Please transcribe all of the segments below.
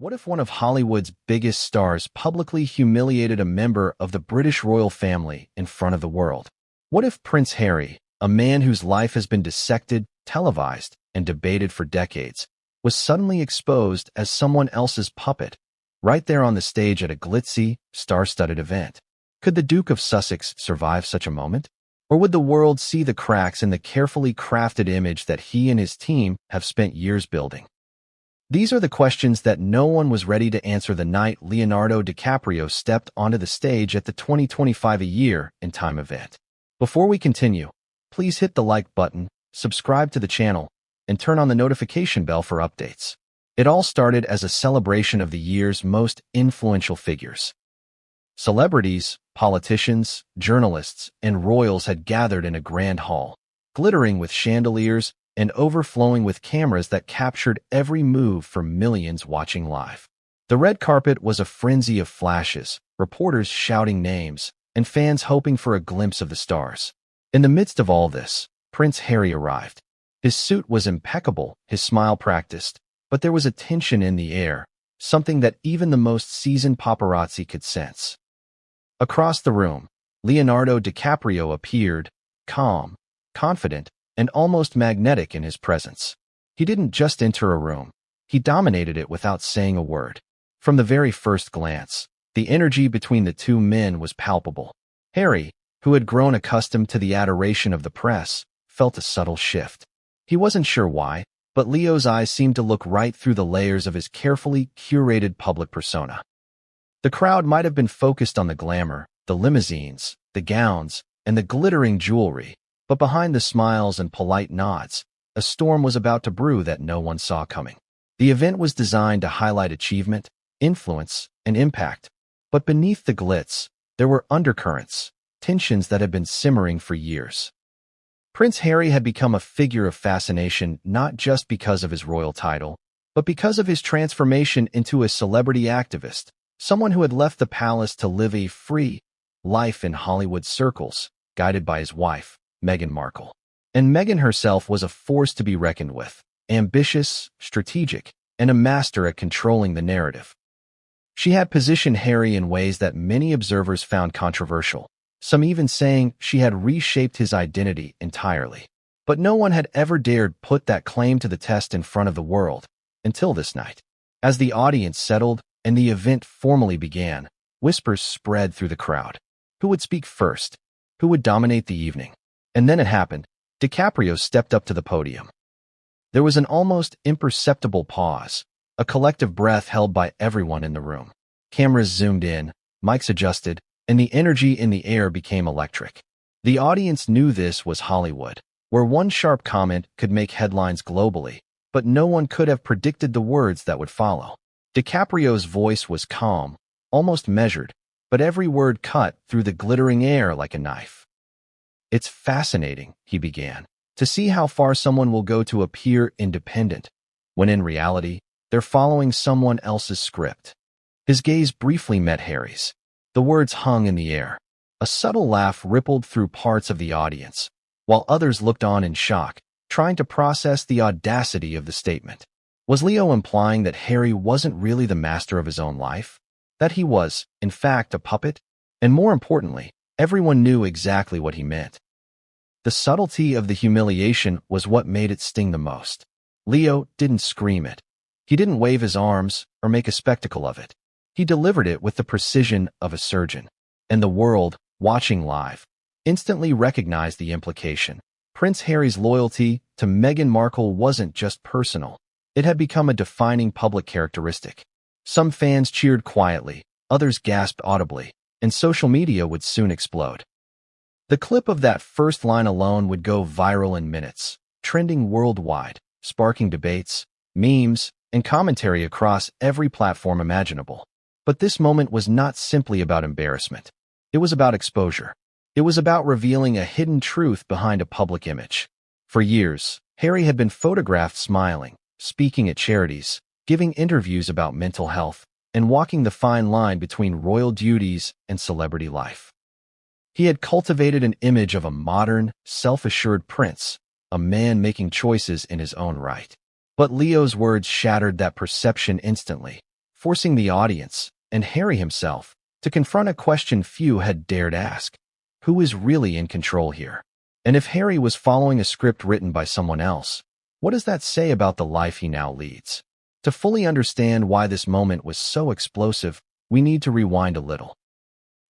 What if one of Hollywood's biggest stars publicly humiliated a member of the British royal family in front of the world? What if Prince Harry, a man whose life has been dissected, televised, and debated for decades, was suddenly exposed as someone else's puppet, right there on the stage at a glitzy, star-studded event? Could the Duke of Sussex survive such a moment? Or would the world see the cracks in the carefully crafted image that he and his team have spent years building? These are the questions that no one was ready to answer the night Leonardo DiCaprio stepped onto the stage at the 2025 A Year in Time event. Before we continue, please hit the like button, subscribe to the channel, and turn on the notification bell for updates. It all started as a celebration of the year's most influential figures. Celebrities, politicians, journalists, and royals had gathered in a grand hall, glittering with chandeliers and overflowing with cameras that captured every move for millions watching live. The red carpet was a frenzy of flashes, reporters shouting names, and fans hoping for a glimpse of the stars. In the midst of all this, Prince Harry arrived. His suit was impeccable, his smile practiced, but there was a tension in the air, something that even the most seasoned paparazzi could sense. Across the room, Leonardo DiCaprio appeared, calm, confident, and almost magnetic in his presence. He didn't just enter a room, he dominated it without saying a word. From the very first glance, the energy between the two men was palpable. Harry, who had grown accustomed to the adoration of the press, felt a subtle shift. He wasn't sure why, but Leo's eyes seemed to look right through the layers of his carefully curated public persona. The crowd might have been focused on the glamour, the limousines, the gowns, and the glittering jewelry, but behind the smiles and polite nods, a storm was about to brew that no one saw coming. The event was designed to highlight achievement, influence, and impact, but beneath the glitz, there were undercurrents, tensions that had been simmering for years. Prince Harry had become a figure of fascination not just because of his royal title, but because of his transformation into a celebrity activist, someone who had left the palace to live a free life in Hollywood circles, guided by his wife, Meghan Markle. And Meghan herself was a force to be reckoned with, ambitious, strategic, and a master at controlling the narrative. She had positioned Harry in ways that many observers found controversial, some even saying she had reshaped his identity entirely. But no one had ever dared put that claim to the test in front of the world, until this night. As the audience settled and the event formally began, whispers spread through the crowd. Who would speak first? Who would dominate the evening? And then it happened. DiCaprio stepped up to the podium. There was an almost imperceptible pause, a collective breath held by everyone in the room. Cameras zoomed in, mics adjusted, and the energy in the air became electric. The audience knew this was Hollywood, where one sharp comment could make headlines globally, but no one could have predicted the words that would follow. DiCaprio's voice was calm, almost measured, but every word cut through the glittering air like a knife. "It's fascinating," he began, "to see how far someone will go to appear independent, when in reality, they're following someone else's script." His gaze briefly met Harry's. The words hung in the air. A subtle laugh rippled through parts of the audience, while others looked on in shock, trying to process the audacity of the statement. Was Leo implying that Harry wasn't really the master of his own life? That he was, in fact, a puppet? And more importantly, everyone knew exactly what he meant. The subtlety of the humiliation was what made it sting the most. Leo didn't scream it. He didn't wave his arms or make a spectacle of it. He delivered it with the precision of a surgeon. And the world, watching live, instantly recognized the implication. Prince Harry's loyalty to Meghan Markle wasn't just personal. It had become a defining public characteristic. Some fans cheered quietly, others gasped audibly, and social media would soon explode. The clip of that first line alone would go viral in minutes, trending worldwide, sparking debates, memes, and commentary across every platform imaginable. But this moment was not simply about embarrassment. It was about exposure. It was about revealing a hidden truth behind a public image. For years, Harry had been photographed smiling, speaking at charities, giving interviews about mental health, and walking the fine line between royal duties and celebrity life. He had cultivated an image of a modern, self-assured prince, a man making choices in his own right. But Leo's words shattered that perception instantly, forcing the audience, and Harry himself, to confront a question few had dared ask. Who is really in control here? And if Harry was following a script written by someone else, what does that say about the life he now leads? To fully understand why this moment was so explosive, we need to rewind a little.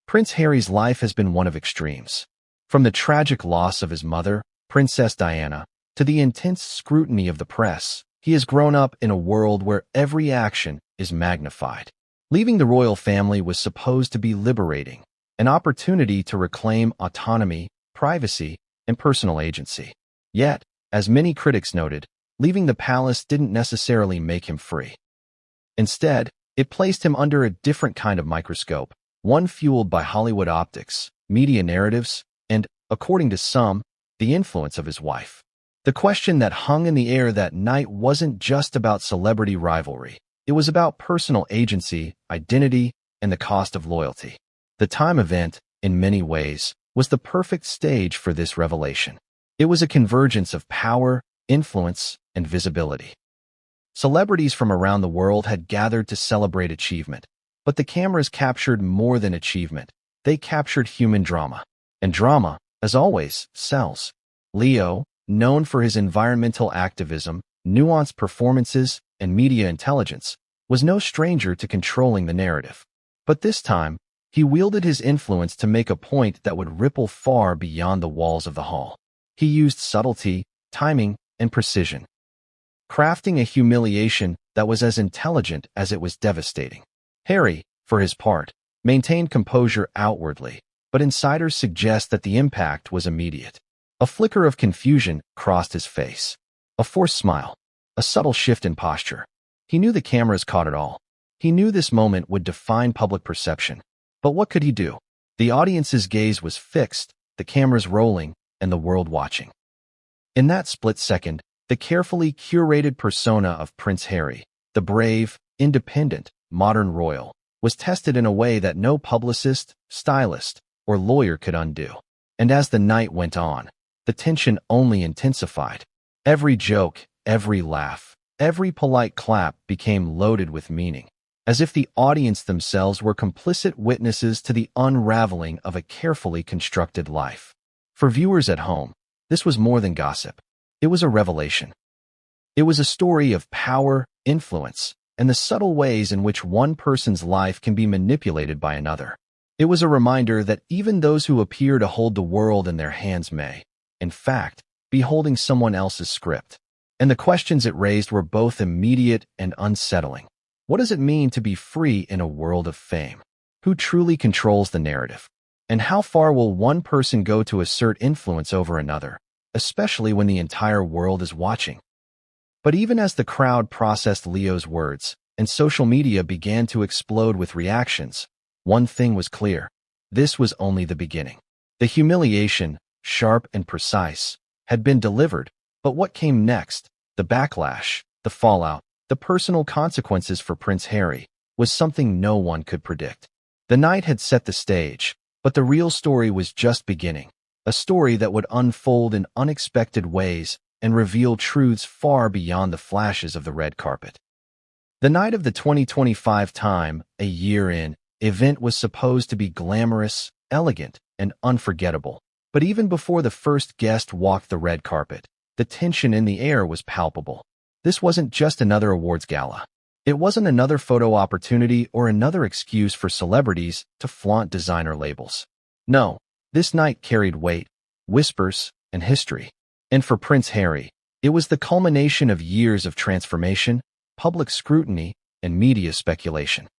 Prince Harry's life has been one of extremes. From the tragic loss of his mother, Princess Diana, to the intense scrutiny of the press, he has grown up in a world where every action is magnified. Leaving the royal family was supposed to be liberating, an opportunity to reclaim autonomy, privacy, and personal agency. Yet, as many critics noted, leaving the palace didn't necessarily make him free. Instead, it placed him under a different kind of microscope, one fueled by Hollywood optics, media narratives, and, according to some, the influence of his wife. The question that hung in the air that night wasn't just about celebrity rivalry. It was about personal agency, identity, and the cost of loyalty. The Time event, in many ways, was the perfect stage for this revelation. It was a convergence of power, influence, and visibility. Celebrities from around the world had gathered to celebrate achievement, but the cameras captured more than achievement. They captured human drama. And drama, as always, sells. Leo, known for his environmental activism, nuanced performances, and media intelligence, was no stranger to controlling the narrative. But this time, he wielded his influence to make a point that would ripple far beyond the walls of the hall. He used subtlety, timing, and precision, crafting a humiliation that was as intelligent as it was devastating. Harry, for his part, maintained composure outwardly, but insiders suggest that the impact was immediate. A flicker of confusion crossed his face. A forced smile. A subtle shift in posture. He knew the cameras caught it all. He knew this moment would define public perception. But what could he do? The audience's gaze was fixed, the cameras rolling, and the world watching. In that split second, the carefully curated persona of Prince Harry, the brave, independent, modern royal, was tested in a way that no publicist, stylist, or lawyer could undo. And as the night went on, the tension only intensified. Every joke, every laugh, every polite clap became loaded with meaning, as if the audience themselves were complicit witnesses to the unraveling of a carefully constructed life. For viewers at home, this was more than gossip. It was a revelation. It was a story of power, influence, and the subtle ways in which one person's life can be manipulated by another. It was a reminder that even those who appear to hold the world in their hands may, in fact, be holding someone else's script. And the questions it raised were both immediate and unsettling. What does it mean to be free in a world of fame? Who truly controls the narrative? And how far will one person go to assert influence over another, especially when the entire world is watching? But even as the crowd processed Leo's words, and social media began to explode with reactions, one thing was clear. This was only the beginning. The humiliation, sharp and precise, had been delivered, but what came next, the backlash, the fallout, the personal consequences for Prince Harry, was something no one could predict. The night had set the stage, but the real story was just beginning, a story that would unfold in unexpected ways and reveal truths far beyond the flashes of the red carpet. The night of the 2025 Time, a year in, event was supposed to be glamorous, elegant, and unforgettable. But even before the first guest walked the red carpet, the tension in the air was palpable. This wasn't just another awards gala. It wasn't another photo opportunity or another excuse for celebrities to flaunt designer labels. No, this night carried weight, whispers, and history. And for Prince Harry, it was the culmination of years of transformation, public scrutiny, and media speculation.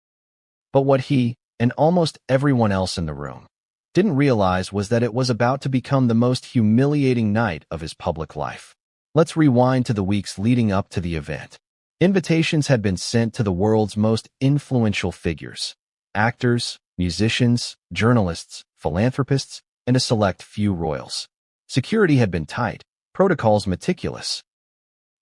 But what he, and almost everyone else in the room, didn't realize was that it was about to become the most humiliating night of his public life. Let's rewind to the weeks leading up to the event. Invitations had been sent to the world's most influential figures: actors, musicians, journalists, philanthropists, and a select few royals. Security had been tight, protocols meticulous.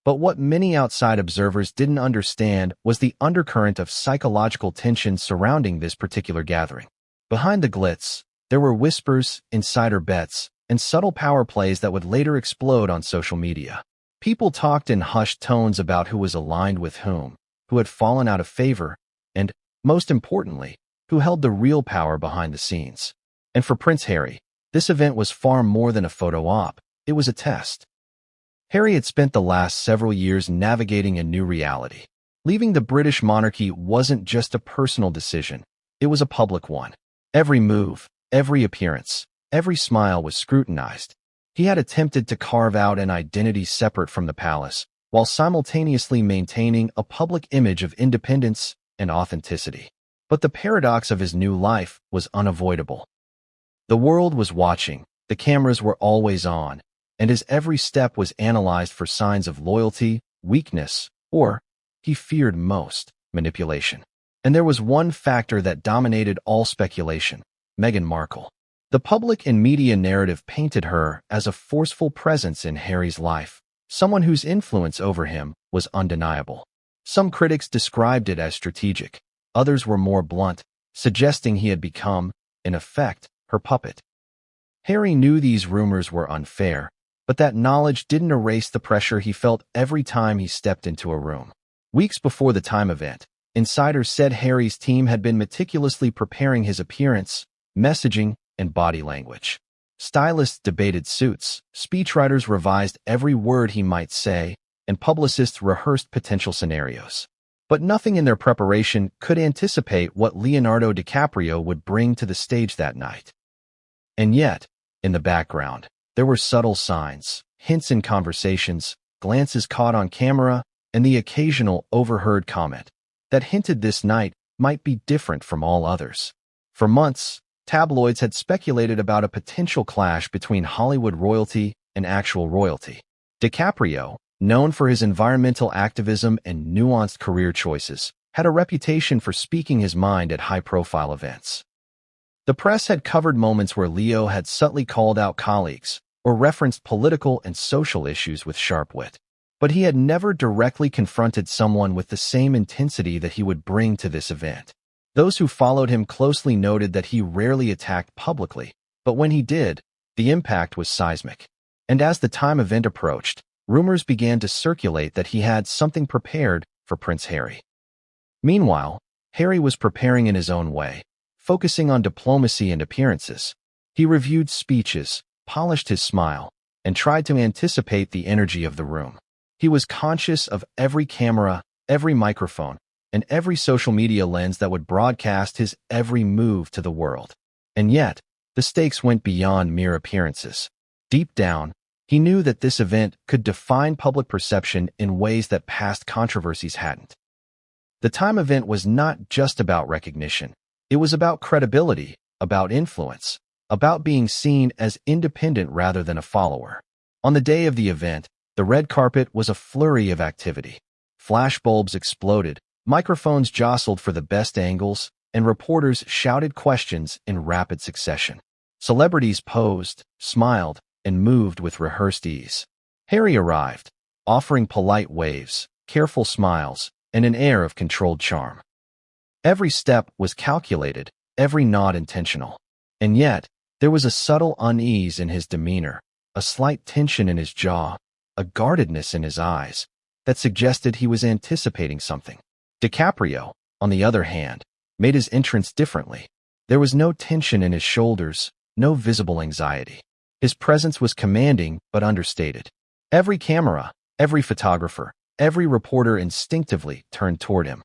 But what many outside observers didn't understand was the undercurrent of psychological tension surrounding this particular gathering. Behind the glitz, there were whispers, insider bets, and subtle power plays that would later explode on social media. People talked in hushed tones about who was aligned with whom, who had fallen out of favor, and, most importantly, who held the real power behind the scenes. And for Prince Harry, this event was far more than a photo op. It was a test. Harry had spent the last several years navigating a new reality. Leaving the British monarchy wasn't just a personal decision, it was a public one. Every move, every appearance, every smile was scrutinized. He had attempted to carve out an identity separate from the palace, while simultaneously maintaining a public image of independence and authenticity. But the paradox of his new life was unavoidable. The world was watching, the cameras were always on, and his every step was analyzed for signs of loyalty, weakness, or, he feared most, manipulation. And there was one factor that dominated all speculation: Meghan Markle. The public and media narrative painted her as a forceful presence in Harry's life, someone whose influence over him was undeniable. Some critics described it as strategic. Others were more blunt, suggesting he had become, in effect, her puppet. Harry knew these rumors were unfair, but that knowledge didn't erase the pressure he felt every time he stepped into a room. Weeks before the time event, insiders said Harry's team had been meticulously preparing his appearance, messaging, and body language. Stylists debated suits, speechwriters revised every word he might say, and publicists rehearsed potential scenarios. But nothing in their preparation could anticipate what Leonardo DiCaprio would bring to the stage that night. And yet, in the background, there were subtle signs, hints in conversations, glances caught on camera, and the occasional overheard comment that hinted this night might be different from all others. For months, tabloids had speculated about a potential clash between Hollywood royalty and actual royalty. DiCaprio, known for his environmental activism and nuanced career choices, had a reputation for speaking his mind at high-profile events. The press had covered moments where Leo had subtly called out colleagues or referenced political and social issues with sharp wit. But he had never directly confronted someone with the same intensity that he would bring to this event. Those who followed him closely noted that he rarely attacked publicly, but when he did, the impact was seismic. And as the time event approached, rumors began to circulate that he had something prepared for Prince Harry. Meanwhile, Harry was preparing in his own way, focusing on diplomacy and appearances. He reviewed speeches, polished his smile, and tried to anticipate the energy of the room. He was conscious of every camera, every microphone, and every social media lens that would broadcast his every move to the world. And yet, the stakes went beyond mere appearances. Deep down, he knew that this event could define public perception in ways that past controversies hadn't. The time event was not just about recognition. It was about credibility, about influence, about being seen as independent rather than a follower. On the day of the event, the red carpet was a flurry of activity. Flashbulbs exploded, microphones jostled for the best angles, and reporters shouted questions in rapid succession. Celebrities posed, smiled, and moved with rehearsed ease. Harry arrived, offering polite waves, careful smiles, and an air of controlled charm. Every step was calculated, every nod intentional. And yet, there was a subtle unease in his demeanor, a slight tension in his jaw, a guardedness in his eyes that suggested he was anticipating something. DiCaprio, on the other hand, made his entrance differently. There was no tension in his shoulders, no visible anxiety. His presence was commanding but understated. Every camera, every photographer, every reporter instinctively turned toward him.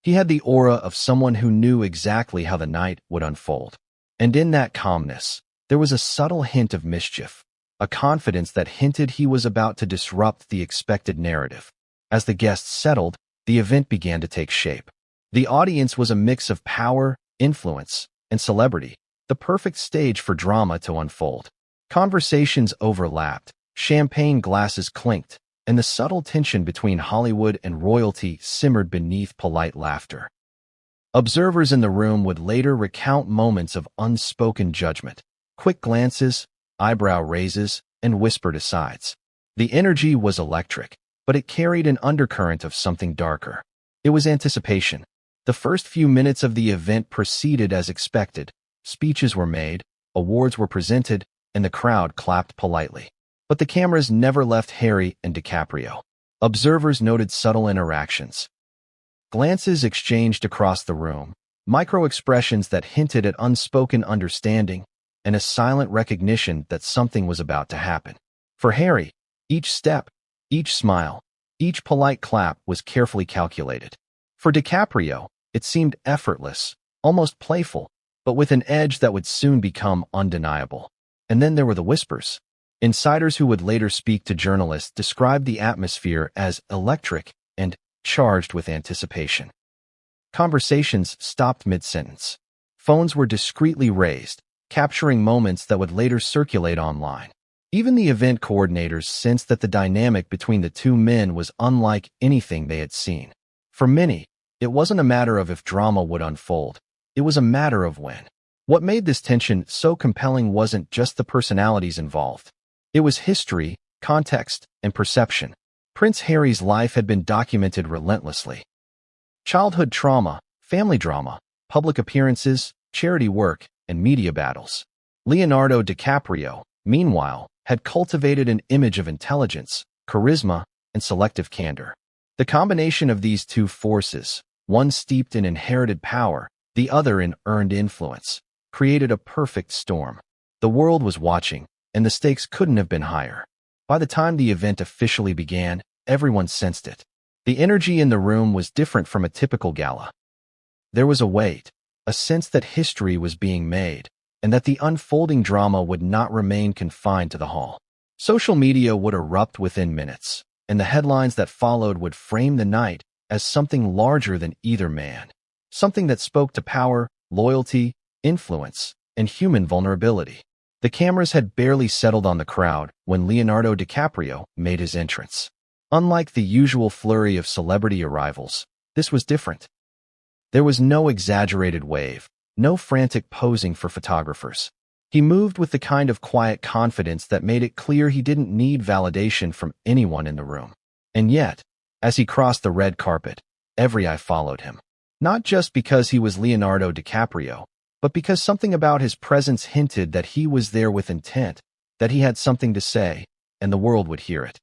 He had the aura of someone who knew exactly how the night would unfold. And in that calmness, there was a subtle hint of mischief, a confidence that hinted he was about to disrupt the expected narrative. As the guests settled, the event began to take shape. The audience was a mix of power, influence, and celebrity, the perfect stage for drama to unfold. Conversations overlapped, champagne glasses clinked, and the subtle tension between Hollywood and royalty simmered beneath polite laughter. Observers in the room would later recount moments of unspoken judgment, quick glances, eyebrow raises, and whispered asides. The energy was electric, but it carried an undercurrent of something darker. It was anticipation. The first few minutes of the event proceeded as expected. Speeches were made, awards were presented, and the crowd clapped politely. But the cameras never left Harry and DiCaprio. Observers noted subtle interactions. Glances exchanged across the room, micro-expressions that hinted at unspoken understanding, and a silent recognition that something was about to happen. For Harry, each step, each smile, each polite clap was carefully calculated. For DiCaprio, it seemed effortless, almost playful, but with an edge that would soon become undeniable. And then there were the whispers. Insiders who would later speak to journalists described the atmosphere as electric and charged with anticipation. Conversations stopped mid-sentence. Phones were discreetly raised, capturing moments that would later circulate online. Even the event coordinators sensed that the dynamic between the two men was unlike anything they had seen. For many, it wasn't a matter of if drama would unfold. It was a matter of when. What made this tension so compelling wasn't just the personalities involved. It was history, context, and perception. Prince Harry's life had been documented relentlessly. Childhood trauma, family drama, public appearances, charity work, and media battles. Leonardo DiCaprio, meanwhile, had cultivated an image of intelligence, charisma, and selective candor. The combination of these two forces, one steeped in inherited power, the other in earned influence, created a perfect storm. The world was watching, and the stakes couldn't have been higher. By the time the event officially began, everyone sensed it. The energy in the room was different from a typical gala. There was a weight, a sense that history was being made, and that the unfolding drama would not remain confined to the hall. Social media would erupt within minutes, and the headlines that followed would frame the night as something larger than either man, something that spoke to power, loyalty, influence, and human vulnerability. The cameras had barely settled on the crowd when Leonardo DiCaprio made his entrance. Unlike the usual flurry of celebrity arrivals, this was different. There was no exaggerated wave, no frantic posing for photographers. He moved with the kind of quiet confidence that made it clear he didn't need validation from anyone in the room. And yet, as he crossed the red carpet, every eye followed him. Not just because he was Leonardo DiCaprio, but because something about his presence hinted that he was there with intent, that he had something to say, and the world would hear it.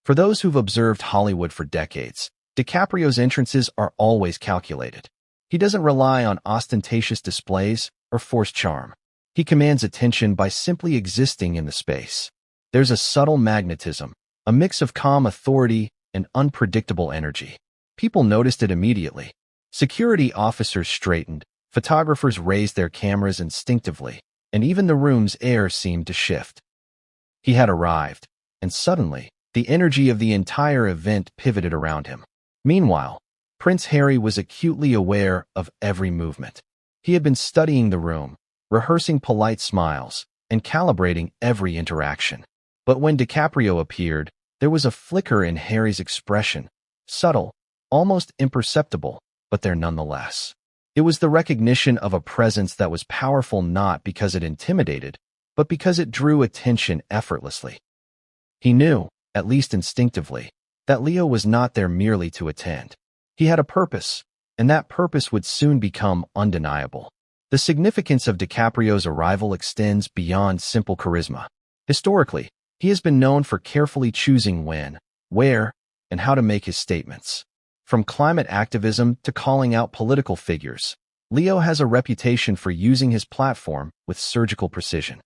For those who've observed Hollywood for decades, DiCaprio's entrances are always calculated. He doesn't rely on ostentatious displays or forced charm. He commands attention by simply existing in the space. There's a subtle magnetism, a mix of calm authority and unpredictable energy. People noticed it immediately. Security officers straightened, photographers raised their cameras instinctively, and even the room's air seemed to shift. He had arrived, and suddenly, the energy of the entire event pivoted around him. Meanwhile, Prince Harry was acutely aware of every movement. He had been studying the room, rehearsing polite smiles, and calibrating every interaction. But when DiCaprio appeared, there was a flicker in Harry's expression, subtle, almost imperceptible, but there nonetheless. It was the recognition of a presence that was powerful not because it intimidated, but because it drew attention effortlessly. He knew, at least instinctively, that Leo was not there merely to attend. He had a purpose, and that purpose would soon become undeniable. The significance of DiCaprio's arrival extends beyond simple charisma. Historically, he has been known for carefully choosing when, where, and how to make his statements. From climate activism to calling out political figures, Leo has a reputation for using his platform with surgical precision.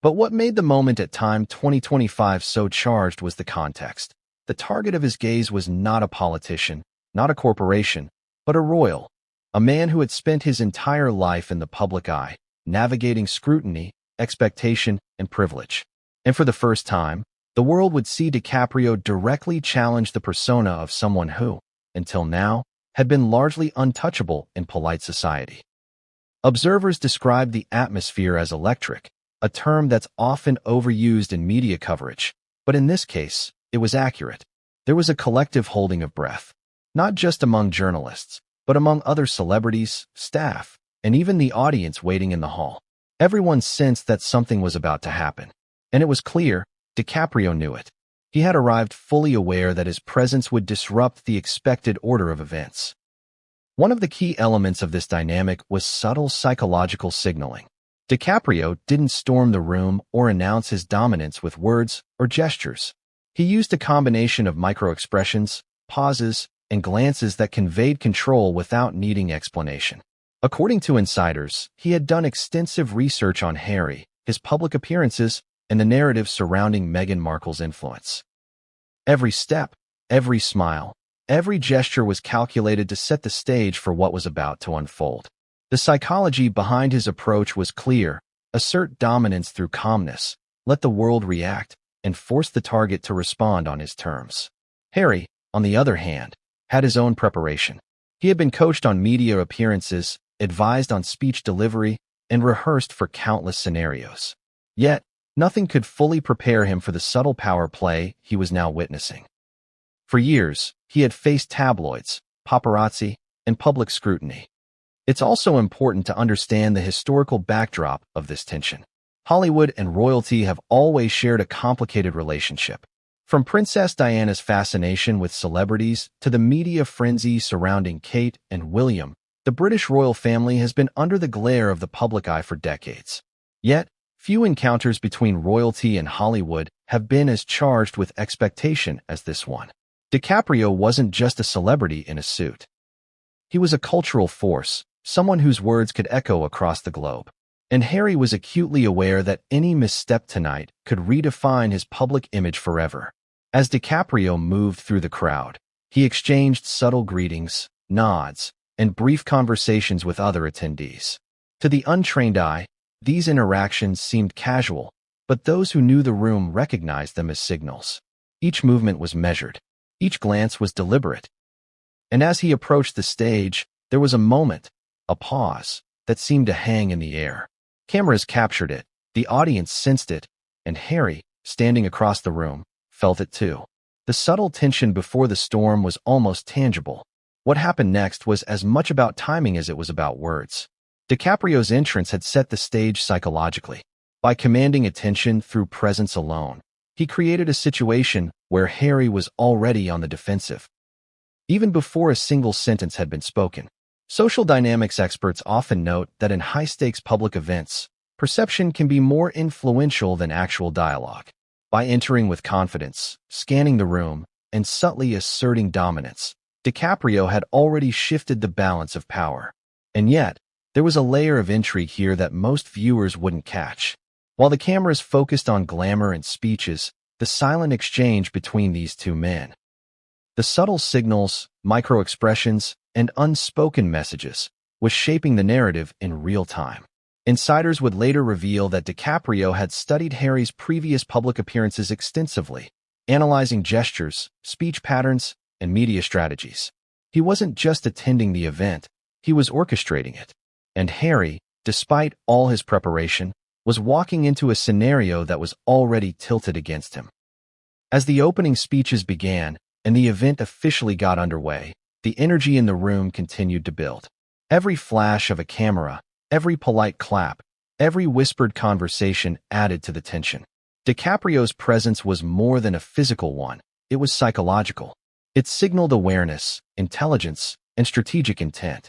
But what made the moment at Time 2025 so charged was the context. The target of his gaze was not a politician, not a corporation, but a royal, a man who had spent his entire life in the public eye, navigating scrutiny, expectation, and privilege. And for the first time, the world would see DiCaprio directly challenge the persona of someone who, until now, had been largely untouchable in polite society. Observers described the atmosphere as electric, a term that's often overused in media coverage, but in this case, it was accurate. There was a collective holding of breath, not just among journalists, but among other celebrities, staff, and even the audience waiting in the hall. Everyone sensed that something was about to happen, and it was clear DiCaprio knew it. He had arrived fully aware that his presence would disrupt the expected order of events. One of the key elements of this dynamic was subtle psychological signaling. DiCaprio didn't storm the room or announce his dominance with words or gestures. He used a combination of micro-expressions, pauses, and glances that conveyed control without needing explanation. According to insiders, he had done extensive research on Harry, his public appearances, and the narrative surrounding Meghan Markle's influence. Every step, every smile, every gesture was calculated to set the stage for what was about to unfold. The psychology behind his approach was clear: assert dominance through calmness, let the world react, and force the target to respond on his terms. Harry, on the other hand, had his own preparation. He had been coached on media appearances, advised on speech delivery, and rehearsed for countless scenarios. Yet, nothing could fully prepare him for the subtle power play he was now witnessing. For years, he had faced tabloids, paparazzi, and public scrutiny. It's also important to understand the historical backdrop of this tension. Hollywood and royalty have always shared a complicated relationship. From Princess Diana's fascination with celebrities to the media frenzy surrounding Kate and William, the British royal family has been under the glare of the public eye for decades. Yet, few encounters between royalty and Hollywood have been as charged with expectation as this one. DiCaprio wasn't just a celebrity in a suit. He was a cultural force, someone whose words could echo across the globe. And Harry was acutely aware that any misstep tonight could redefine his public image forever. As DiCaprio moved through the crowd, he exchanged subtle greetings, nods, and brief conversations with other attendees. To the untrained eye, these interactions seemed casual, but those who knew the room recognized them as signals. Each movement was measured. Each glance was deliberate. And as he approached the stage, there was a moment, a pause, that seemed to hang in the air. Cameras captured it, the audience sensed it, and Harry, standing across the room, felt it too. The subtle tension before the storm was almost tangible. What happened next was as much about timing as it was about words. DiCaprio's entrance had set the stage psychologically. By commanding attention through presence alone, he created a situation where Harry was already on the defensive. Even before a single sentence had been spoken. Social dynamics experts often note that in high-stakes public events, perception can be more influential than actual dialogue. By entering with confidence, scanning the room, and subtly asserting dominance, DiCaprio had already shifted the balance of power. And yet, there was a layer of intrigue here that most viewers wouldn't catch. While the cameras focused on glamour and speeches, the silent exchange between these two men. The subtle signals, micro-expressions, and unspoken messages was shaping the narrative in real time. Insiders would later reveal that DiCaprio had studied Harry's previous public appearances extensively, analyzing gestures, speech patterns, and media strategies. He wasn't just attending the event, he was orchestrating it. And Harry, despite all his preparation, was walking into a scenario that was already tilted against him. As the opening speeches began and the event officially got underway, the energy in the room continued to build. Every flash of a camera, every polite clap, every whispered conversation added to the tension. DiCaprio's presence was more than a physical one, it was psychological. It signaled awareness, intelligence, and strategic intent.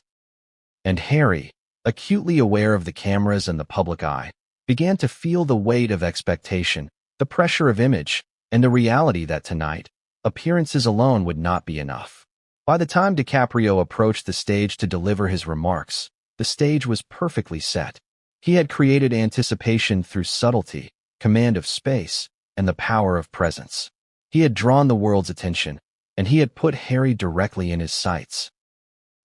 And Harry, acutely aware of the cameras and the public eye, began to feel the weight of expectation, the pressure of image, and the reality that tonight, appearances alone would not be enough. By the time DiCaprio approached the stage to deliver his remarks, the stage was perfectly set. He had created anticipation through subtlety, command of space, and the power of presence. He had drawn the world's attention, and he had put Harry directly in his sights.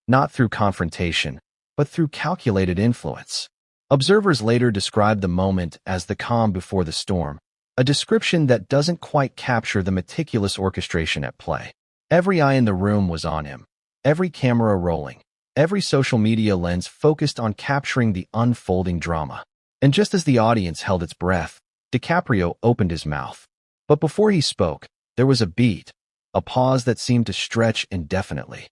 Not through confrontation, but through calculated influence. Observers later described the moment as the calm before the storm, a description that doesn't quite capture the meticulous orchestration at play. Every eye in the room was on him, every camera rolling, every social media lens focused on capturing the unfolding drama. And just as the audience held its breath, DiCaprio opened his mouth. But before he spoke, there was a beat, a pause that seemed to stretch indefinitely.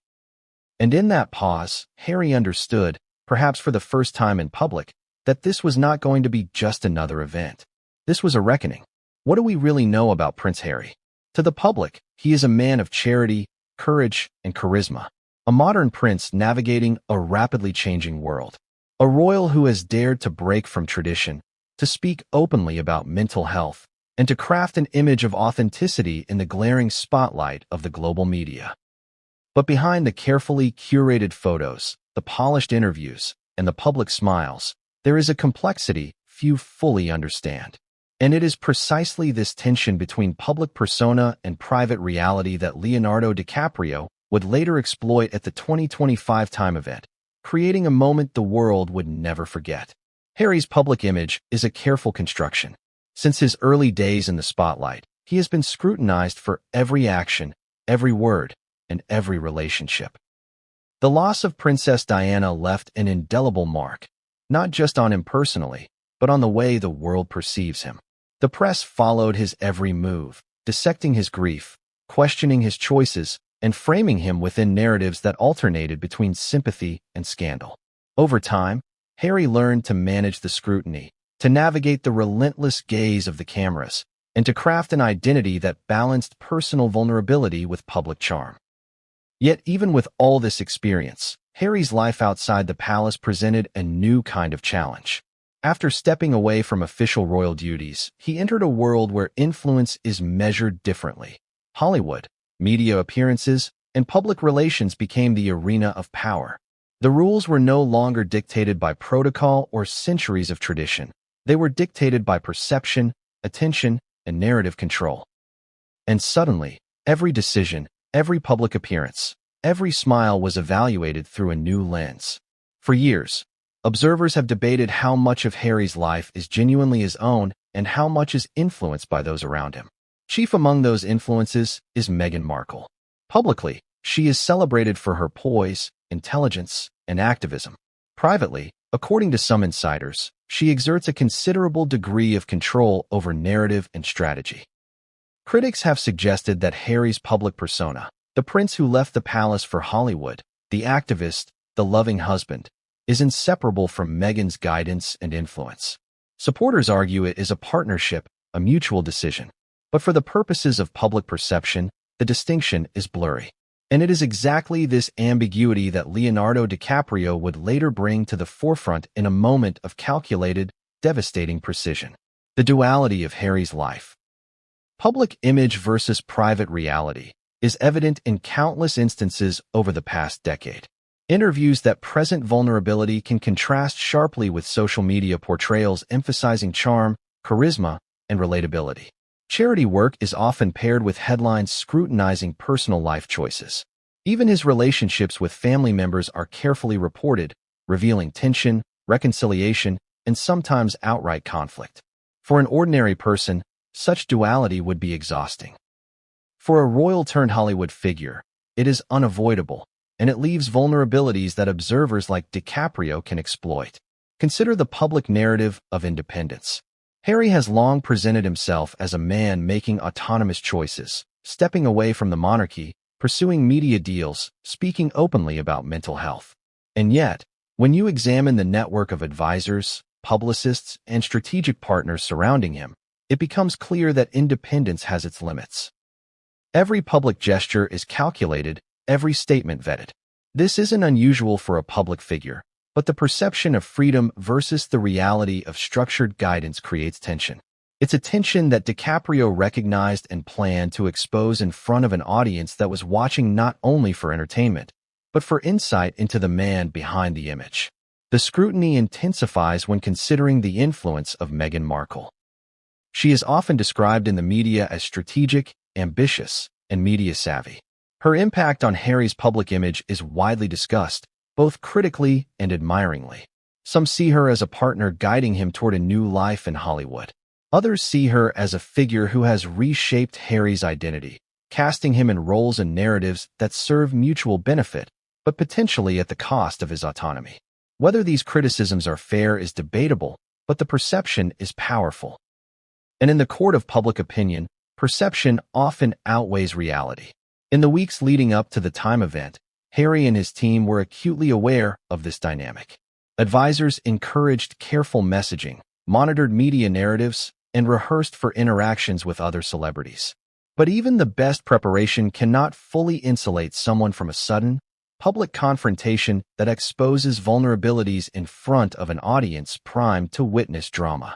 And in that pause, Harry understood, perhaps for the first time in public, that this was not going to be just another event. This was a reckoning. What do we really know about Prince Harry? To the public, he is a man of charity, courage, and charisma. A modern prince navigating a rapidly changing world. A royal who has dared to break from tradition, to speak openly about mental health, and to craft an image of authenticity in the glaring spotlight of the global media. But behind the carefully curated photos, the polished interviews, and the public smiles, there is a complexity few fully understand. And it is precisely this tension between public persona and private reality that Leonardo DiCaprio would later exploit at the 2025 Time event, creating a moment the world would never forget. Harry's public image is a careful construction. Since his early days in the spotlight, he has been scrutinized for every action, every word, and every relationship. The loss of Princess Diana left an indelible mark, not just on him personally, but on the way the world perceives him. The press followed his every move, dissecting his grief, questioning his choices, and framing him within narratives that alternated between sympathy and scandal. Over time, Harry learned to manage the scrutiny, to navigate the relentless gaze of the cameras, and to craft an identity that balanced personal vulnerability with public charm. Yet even with all this experience, Harry's life outside the palace presented a new kind of challenge. After stepping away from official royal duties, he entered a world where influence is measured differently. Hollywood, media appearances, and public relations became the arena of power. The rules were no longer dictated by protocol or centuries of tradition. They were dictated by perception, attention, and narrative control. And suddenly, every decision, every public appearance, every smile was evaluated through a new lens. For years, observers have debated how much of Harry's life is genuinely his own and how much is influenced by those around him. Chief among those influences is Meghan Markle. Publicly, she is celebrated for her poise, intelligence, and activism. Privately, according to some insiders, she exerts a considerable degree of control over narrative and strategy. Critics have suggested that Harry's public persona, the prince who left the palace for Hollywood, the activist, the loving husband, is inseparable from Meghan's guidance and influence. Supporters argue it is a partnership, a mutual decision. But for the purposes of public perception, the distinction is blurry. And it is exactly this ambiguity that Leonardo DiCaprio would later bring to the forefront in a moment of calculated, devastating precision. The duality of Harry's life. Public image versus private reality is evident in countless instances over the past decade. Interviews that present vulnerability can contrast sharply with social media portrayals emphasizing charm, charisma, and relatability. Charity work is often paired with headlines scrutinizing personal life choices. Even his relationships with family members are carefully reported, revealing tension, reconciliation, and sometimes outright conflict. For an ordinary person, such duality would be exhausting. For a royal-turned-Hollywood figure, it is unavoidable, and it leaves vulnerabilities that observers like DiCaprio can exploit. Consider the public narrative of independence. Harry has long presented himself as a man making autonomous choices, stepping away from the monarchy, pursuing media deals, speaking openly about mental health. And yet, when you examine the network of advisors, publicists, and strategic partners surrounding him, it becomes clear that independence has its limits. Every public gesture is calculated, every statement vetted. This isn't unusual for a public figure, but the perception of freedom versus the reality of structured guidance creates tension. It's a tension that DiCaprio recognized and planned to expose in front of an audience that was watching not only for entertainment, but for insight into the man behind the image. The scrutiny intensifies when considering the influence of Meghan Markle. She is often described in the media as strategic, ambitious, and media-savvy. Her impact on Harry's public image is widely discussed, both critically and admiringly. Some see her as a partner guiding him toward a new life in Hollywood. Others see her as a figure who has reshaped Harry's identity, casting him in roles and narratives that serve mutual benefit, but potentially at the cost of his autonomy. Whether these criticisms are fair is debatable, but the perception is powerful. And in the court of public opinion, perception often outweighs reality. In the weeks leading up to the Time event, Harry and his team were acutely aware of this dynamic. Advisors encouraged careful messaging, monitored media narratives, and rehearsed for interactions with other celebrities. But even the best preparation cannot fully insulate someone from a sudden, public confrontation that exposes vulnerabilities in front of an audience primed to witness drama.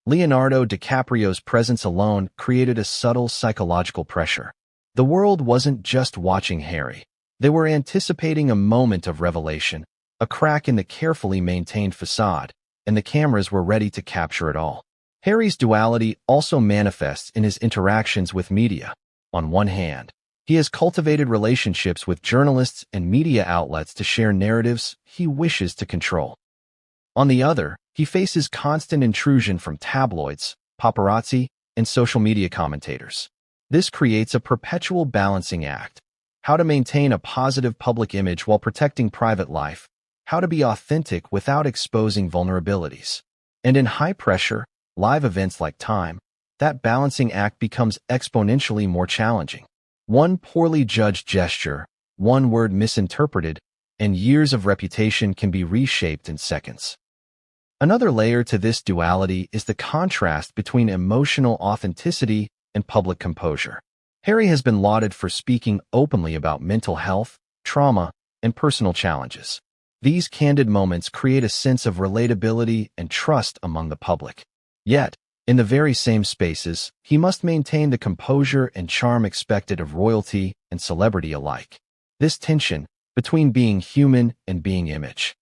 Leonardo DiCaprio's presence alone created a subtle psychological pressure. The world wasn't just watching Harry. They were anticipating a moment of revelation, a crack in the carefully maintained facade, and the cameras were ready to capture it all. Harry's duality also manifests in his interactions with media. On one hand, he has cultivated relationships with journalists and media outlets to share narratives he wishes to control. On the other, he faces constant intrusion from tabloids, paparazzi, and social media commentators. This creates a perpetual balancing act. How to maintain a positive public image while protecting private life. How to be authentic without exposing vulnerabilities. And in high-pressure, live events like Time, that balancing act becomes exponentially more challenging. One poorly judged gesture, one word misinterpreted, and years of reputation can be reshaped in seconds. Another layer to this duality is the contrast between emotional authenticity and public composure. Harry has been lauded for speaking openly about mental health, trauma, and personal challenges. These candid moments create a sense of relatability and trust among the public. Yet, in the very same spaces, he must maintain the composure and charm expected of royalty and celebrity alike. This tension between being human and being image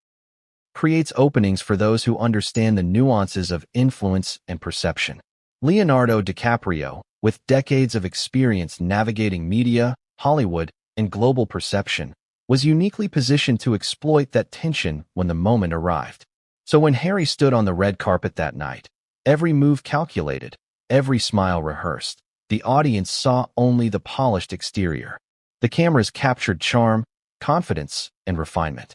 creates openings for those who understand the nuances of influence and perception. Leonardo DiCaprio, with decades of experience navigating media, Hollywood, and global perception, was uniquely positioned to exploit that tension when the moment arrived. So when Harry stood on the red carpet that night, every move calculated, every smile rehearsed, the audience saw only the polished exterior. The cameras captured charm, confidence, and refinement.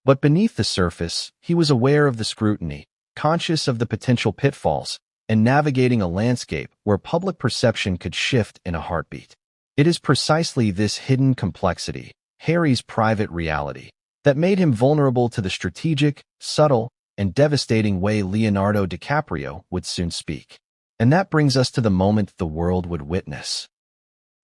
But beneath the surface, he was aware of the scrutiny, conscious of the potential pitfalls, and navigating a landscape where public perception could shift in a heartbeat. It is precisely this hidden complexity, Harry's private reality, that made him vulnerable to the strategic, subtle, and devastating way Leonardo DiCaprio would soon speak. And that brings us to the moment the world would witness.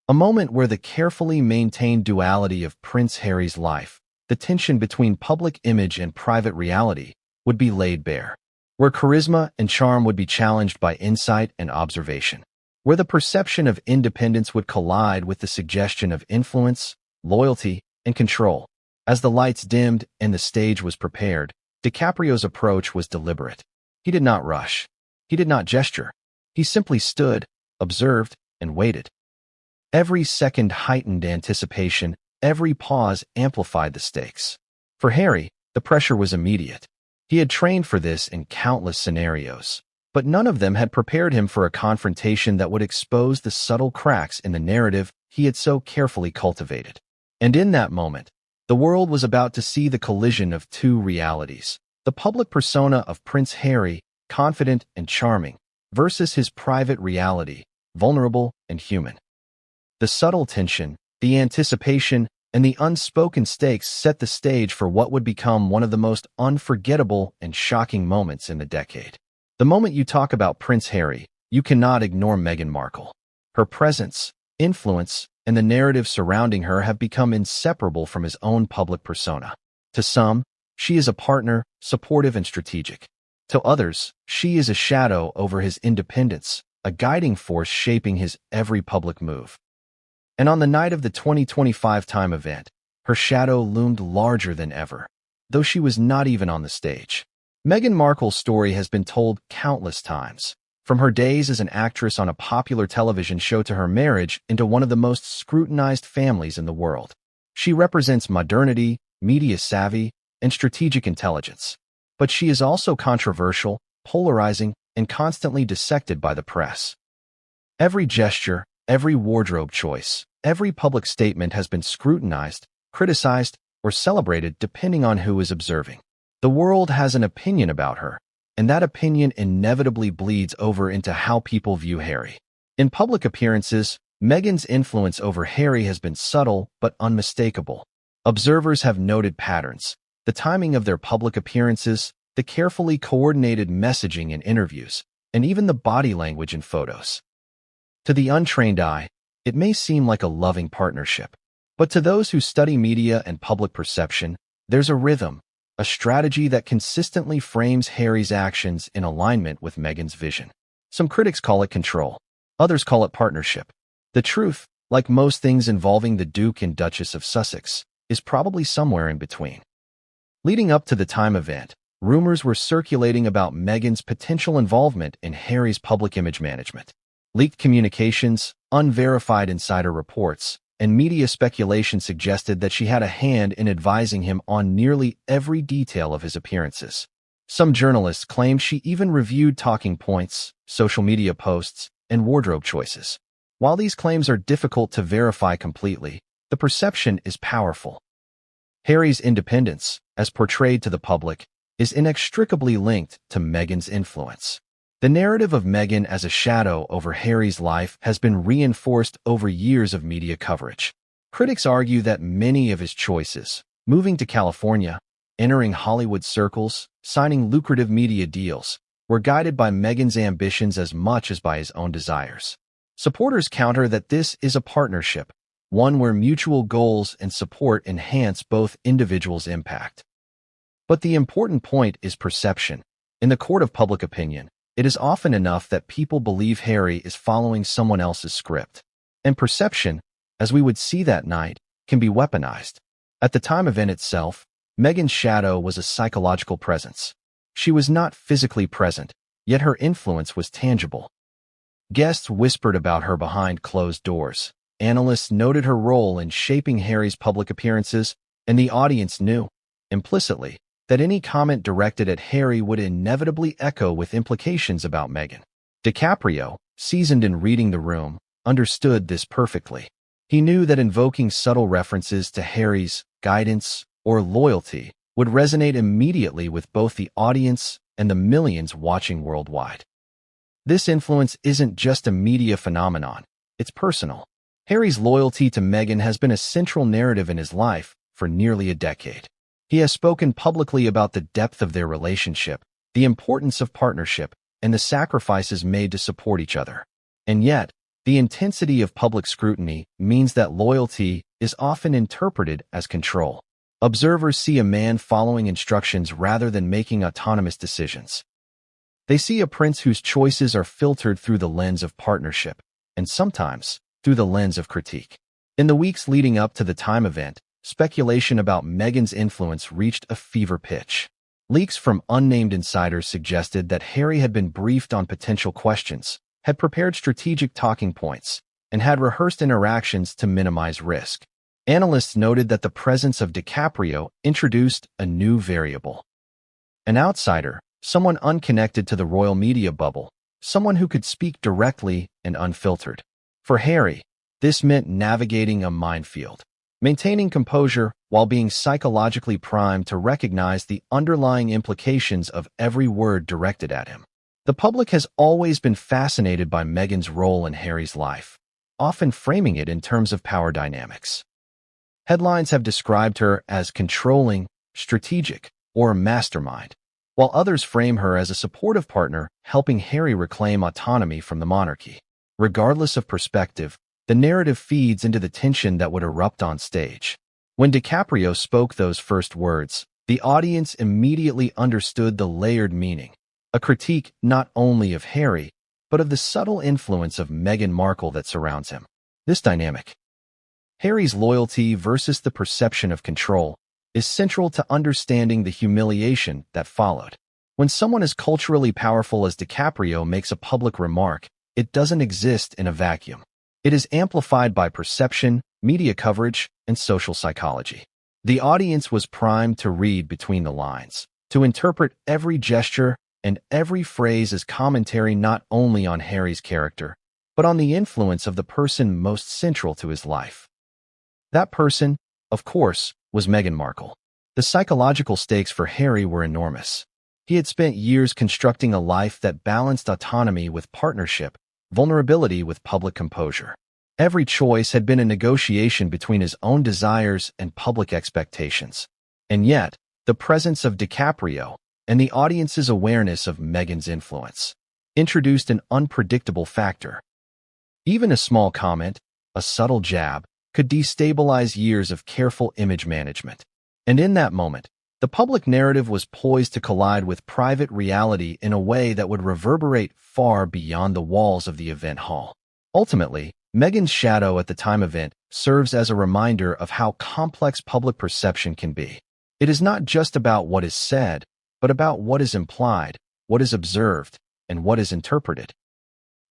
A moment where the carefully maintained duality of Prince Harry's life, the tension between public image and private reality, would be laid bare. Where charisma and charm would be challenged by insight and observation. Where the perception of independence would collide with the suggestion of influence, loyalty, and control. As the lights dimmed and the stage was prepared, DiCaprio's approach was deliberate. He did not rush. He did not gesture. He simply stood, observed, and waited. Every second heightened anticipation, every pause amplified the stakes. For Harry, the pressure was immediate. He had trained for this in countless scenarios, but none of them had prepared him for a confrontation that would expose the subtle cracks in the narrative he had so carefully cultivated. And in that moment, the world was about to see the collision of two realities. The public persona of Prince Harry, confident and charming, versus his private reality, vulnerable and human. The subtle tension, the anticipation, and the unspoken stakes set the stage for what would become one of the most unforgettable and shocking moments in the decade. The moment you talk about Prince Harry, you cannot ignore Meghan Markle. Her presence, influence, and the narrative surrounding her have become inseparable from his own public persona. To some, she is a partner, supportive and strategic. To others, she is a shadow over his independence, a guiding force shaping his every public move. And on the night of the 2025 Time event, her shadow loomed larger than ever, though she was not even on the stage. Meghan Markle's story has been told countless times, from her days as an actress on a popular television show to her marriage into one of the most scrutinized families in the world. She represents modernity, media savvy, and strategic intelligence. But she is also controversial, polarizing, and constantly dissected by the press. Every gesture, every wardrobe choice, every public statement has been scrutinized, criticized, or celebrated depending on who is observing. The world has an opinion about her, and that opinion inevitably bleeds over into how people view Harry. In public appearances, Meghan's influence over Harry has been subtle but unmistakable. Observers have noted patterns, the timing of their public appearances, the carefully coordinated messaging in interviews, and even the body language in photos. To the untrained eye, it may seem like a loving partnership. But to those who study media and public perception, there's a rhythm, a strategy that consistently frames Harry's actions in alignment with Meghan's vision. Some critics call it control. Others call it partnership. The truth, like most things involving the Duke and Duchess of Sussex, is probably somewhere in between. Leading up to the time event, rumors were circulating about Meghan's potential involvement in Harry's public image management. Leaked communications, unverified insider reports, and media speculation suggested that she had a hand in advising him on nearly every detail of his appearances. Some journalists claimed she even reviewed talking points, social media posts, and wardrobe choices. While these claims are difficult to verify completely, the perception is powerful. Harry's independence, as portrayed to the public, is inextricably linked to Meghan's influence. The narrative of Meghan as a shadow over Harry's life has been reinforced over years of media coverage. Critics argue that many of his choices, moving to California, entering Hollywood circles, signing lucrative media deals, were guided by Meghan's ambitions as much as by his own desires. Supporters counter that this is a partnership, one where mutual goals and support enhance both individuals' impact. But the important point is perception. In the court of public opinion, it is often enough that people believe Harry is following someone else's script. And perception, as we would see that night, can be weaponized. At the time event itself, Meghan's shadow was a psychological presence. She was not physically present, yet her influence was tangible. Guests whispered about her behind closed doors. Analysts noted her role in shaping Harry's public appearances, and the audience knew, implicitly, that any comment directed at Harry would inevitably echo with implications about Meghan. DiCaprio, seasoned in reading the room, understood this perfectly. He knew that invoking subtle references to Harry's guidance or loyalty would resonate immediately with both the audience and the millions watching worldwide. This influence isn't just a media phenomenon, it's personal. Harry's loyalty to Meghan has been a central narrative in his life for nearly a decade. He has spoken publicly about the depth of their relationship, the importance of partnership, and the sacrifices made to support each other. And yet, the intensity of public scrutiny means that loyalty is often interpreted as control. Observers see a man following instructions rather than making autonomous decisions. They see a prince whose choices are filtered through the lens of partnership, and sometimes through the lens of critique. In the weeks leading up to the time event, speculation about Meghan's influence reached a fever pitch. Leaks from unnamed insiders suggested that Harry had been briefed on potential questions, had prepared strategic talking points, and had rehearsed interactions to minimize risk. Analysts noted that the presence of DiCaprio introduced a new variable. An outsider, someone unconnected to the royal media bubble, someone who could speak directly and unfiltered. For Harry, this meant navigating a minefield, maintaining composure while being psychologically primed to recognize the underlying implications of every word directed at him. The public has always been fascinated by Meghan's role in Harry's life, often framing it in terms of power dynamics. Headlines have described her as controlling, strategic, or mastermind, while others frame her as a supportive partner helping Harry reclaim autonomy from the monarchy. Regardless of perspective, the narrative feeds into the tension that would erupt on stage. When DiCaprio spoke those first words, the audience immediately understood the layered meaning, a critique not only of Harry, but of the subtle influence of Meghan Markle that surrounds him. This dynamic, Harry's loyalty versus the perception of control, is central to understanding the humiliation that followed. When someone as culturally powerful as DiCaprio makes a public remark, it doesn't exist in a vacuum. It is amplified by perception, media coverage, and social psychology. The audience was primed to read between the lines, to interpret every gesture and every phrase as commentary not only on Harry's character, but on the influence of the person most central to his life. That person, of course, was Meghan Markle. The psychological stakes for Harry were enormous. He had spent years constructing a life that balanced autonomy with partnership, vulnerability with public composure. Every choice had been a negotiation between his own desires and public expectations. And yet, the presence of DiCaprio and the audience's awareness of Meghan's influence introduced an unpredictable factor. Even a small comment, a subtle jab, could destabilize years of careful image management. And in that moment, the public narrative was poised to collide with private reality in a way that would reverberate far beyond the walls of the event hall. Ultimately, Meghan's shadow at the time event serves as a reminder of how complex public perception can be. It is not just about what is said, but about what is implied, what is observed, and what is interpreted.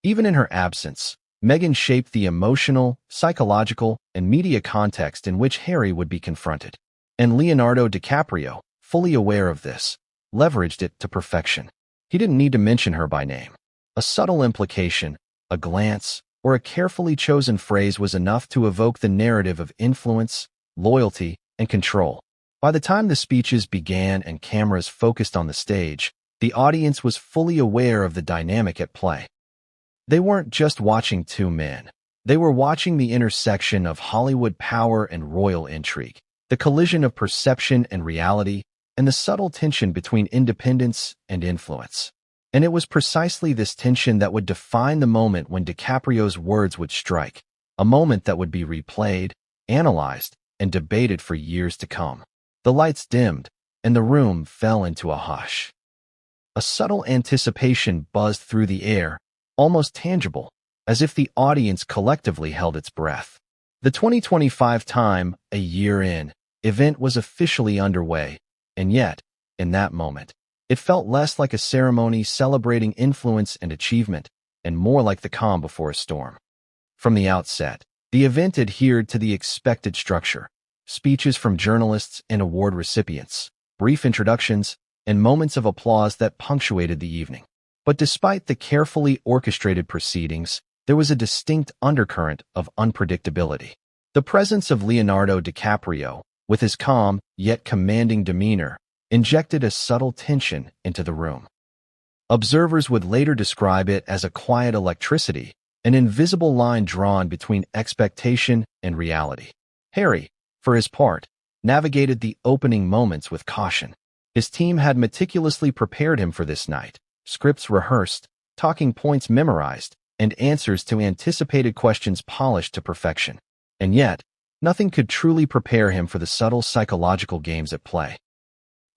Even in her absence, Meghan shaped the emotional, psychological, and media context in which Harry would be confronted. And Leonardo DiCaprio, fully aware of this, leveraged it to perfection. He didn't need to mention her by name. A subtle implication, a glance, or a carefully chosen phrase was enough to evoke the narrative of influence, loyalty, and control. By the time the speeches began and cameras focused on the stage, the audience was fully aware of the dynamic at play. They weren't just watching two men. They were watching the intersection of Hollywood power and royal intrigue, the collision of perception and reality, and the subtle tension between independence and influence. And it was precisely this tension that would define the moment when DiCaprio's words would strike, a moment that would be replayed, analyzed, and debated for years to come. The lights dimmed, and the room fell into a hush. A subtle anticipation buzzed through the air, almost tangible, as if the audience collectively held its breath. The 2025 Time, a year in, event was officially underway, and yet, in that moment, it felt less like a ceremony celebrating influence and achievement, and more like the calm before a storm. From the outset, the event adhered to the expected structure: speeches from journalists and award recipients, brief introductions, and moments of applause that punctuated the evening. But despite the carefully orchestrated proceedings, there was a distinct undercurrent of unpredictability. The presence of Leonardo DiCaprio, with his calm yet commanding demeanor, injected a subtle tension into the room. Observers would later describe it as a quiet electricity, an invisible line drawn between expectation and reality. Harry, for his part, navigated the opening moments with caution. His team had meticulously prepared him for this night. Scripts rehearsed, talking points memorized, and answers to anticipated questions polished to perfection. And yet, nothing could truly prepare him for the subtle psychological games at play.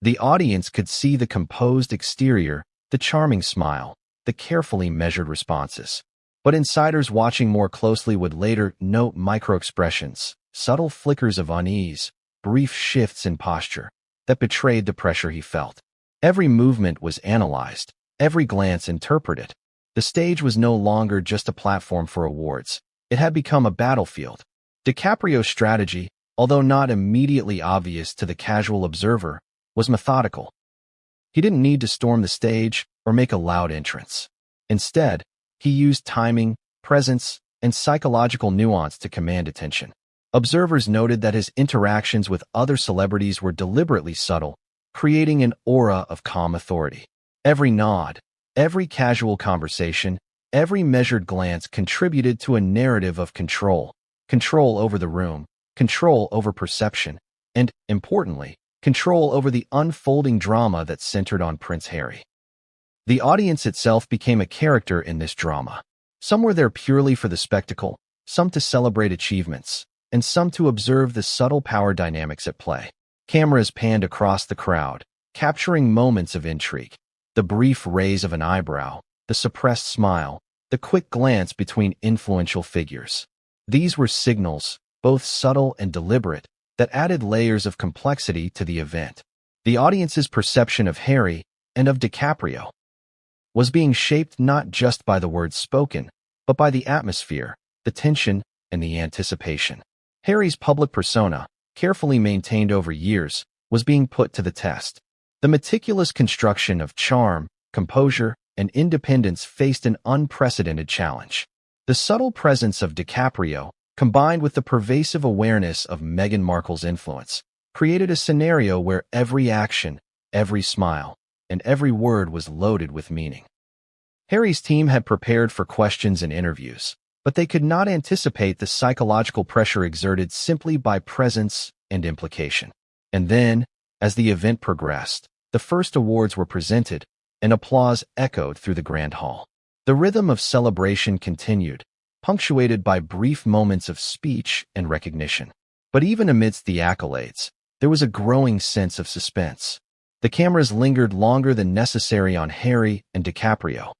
The audience could see the composed exterior, the charming smile, the carefully measured responses. But insiders watching more closely would later note micro-expressions, subtle flickers of unease, brief shifts in posture that betrayed the pressure he felt. Every movement was analyzed, every glance interpreted. The stage was no longer just a platform for awards. It had become a battlefield. DiCaprio's strategy, although not immediately obvious to the casual observer, was methodical. He didn't need to storm the stage or make a loud entrance. Instead, he used timing, presence, and psychological nuance to command attention. Observers noted that his interactions with other celebrities were deliberately subtle, creating an aura of calm authority. Every nod, every casual conversation, every measured glance contributed to a narrative of control over the room, control over perception, and, importantly, control over the unfolding drama that centered on Prince Harry. The audience itself became a character in this drama. Some were there purely for the spectacle, some to celebrate achievements, and some to observe the subtle power dynamics at play. Cameras panned across the crowd, capturing moments of intrigue. The brief raise of an eyebrow, the suppressed smile, the quick glance between influential figures. These were signals, both subtle and deliberate, that added layers of complexity to the event. The audience's perception of Harry and of DiCaprio was being shaped not just by the words spoken, but by the atmosphere, the tension, and the anticipation. Harry's public persona, carefully maintained over years, was being put to the test. The meticulous construction of charm, composure, and independence faced an unprecedented challenge. The subtle presence of DiCaprio, combined with the pervasive awareness of Meghan Markle's influence, created a scenario where every action, every smile, and every word was loaded with meaning. Harry's team had prepared for questions and interviews, but they could not anticipate the psychological pressure exerted simply by presence and implication. And then, as the event progressed, the first awards were presented, and applause echoed through the grand hall. The rhythm of celebration continued, punctuated by brief moments of speech and recognition. But even amidst the accolades, there was a growing sense of suspense. The cameras lingered longer than necessary on Harry and DiCaprio.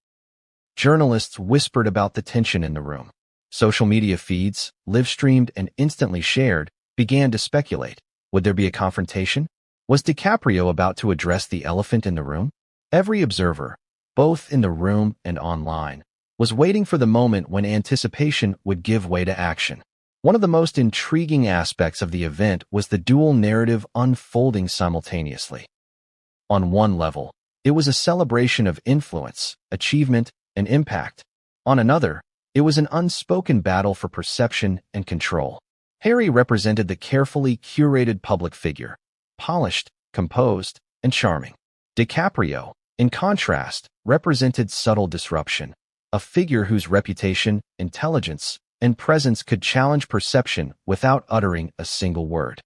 Journalists whispered about the tension in the room. Social media feeds, live-streamed and instantly shared, began to speculate. Would there be a confrontation? Was DiCaprio about to address the elephant in the room? Every observer, both in the room and online, was waiting for the moment when anticipation would give way to action. One of the most intriguing aspects of the event was the dual narrative unfolding simultaneously. On one level, it was a celebration of influence, achievement, and impact. On another, it was an unspoken battle for perception and control. Harry represented the carefully curated public figure, polished, composed, and charming. DiCaprio, in contrast, represented subtle disruption, a figure whose reputation, intelligence, and presence could challenge perception without uttering a single word.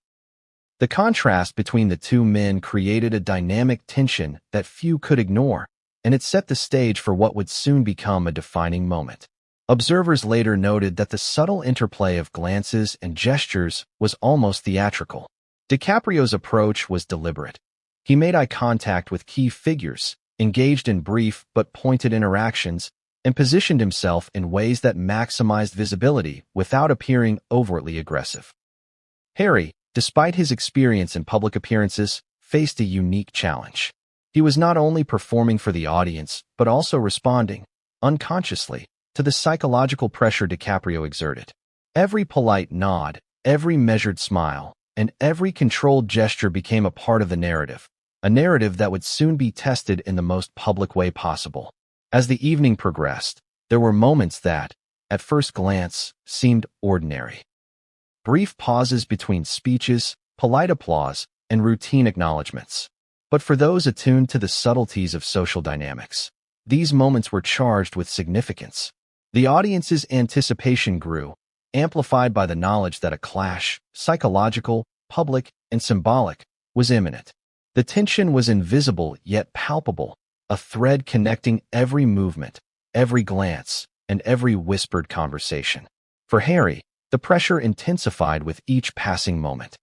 The contrast between the two men created a dynamic tension that few could ignore, and it set the stage for what would soon become a defining moment. Observers later noted that the subtle interplay of glances and gestures was almost theatrical. DiCaprio's approach was deliberate. He made eye contact with key figures, engaged in brief but pointed interactions, and positioned himself in ways that maximized visibility without appearing overtly aggressive. Harry, despite his experience in public appearances, faced a unique challenge. He was not only performing for the audience, but also responding, unconsciously, to the psychological pressure DiCaprio exerted. Every polite nod, every measured smile, and every controlled gesture became a part of the narrative, a narrative that would soon be tested in the most public way possible. As the evening progressed, there were moments that, at first glance, seemed ordinary. Brief pauses between speeches, polite applause, and routine acknowledgments. But for those attuned to the subtleties of social dynamics, these moments were charged with significance. The audience's anticipation grew, amplified by the knowledge that a clash, psychological, public, and symbolic, was imminent. The tension was invisible yet palpable, a thread connecting every movement, every glance, and every whispered conversation. For Harry, the pressure intensified with each passing moment.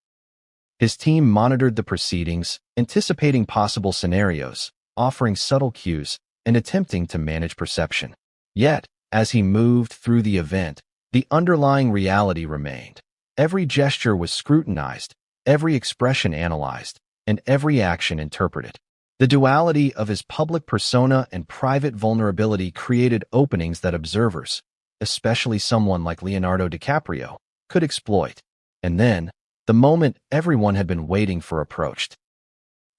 His team monitored the proceedings, anticipating possible scenarios, offering subtle cues, and attempting to manage perception. Yet, as he moved through the event, the underlying reality remained. Every gesture was scrutinized, every expression analyzed, and every action interpreted. The duality of his public persona and private vulnerability created openings that observers, especially someone like Leonardo DiCaprio, could exploit. And then, the moment everyone had been waiting for approached.